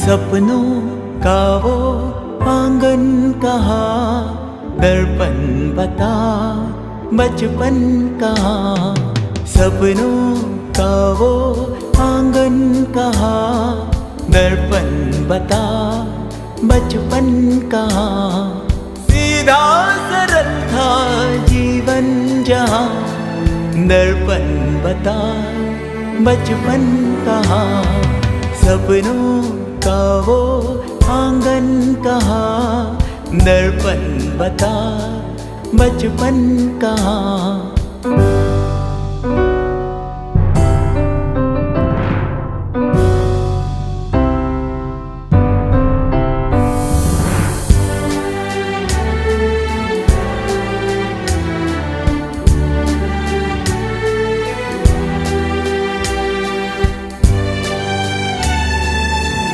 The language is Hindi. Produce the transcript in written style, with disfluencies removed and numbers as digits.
सपनों का वो आंगन कहाँ, दर्पण बता बचपन कहाँ। सपनों का वो आंगन कहाँ, दर्पण बता बचपन कहाँ। सीधा सरल था जीवन जहाँ, दर्पण बता बचपन कहाँ। सपनों का वो आंगन कहाँ, दर्पण बता बचपन कहाँ।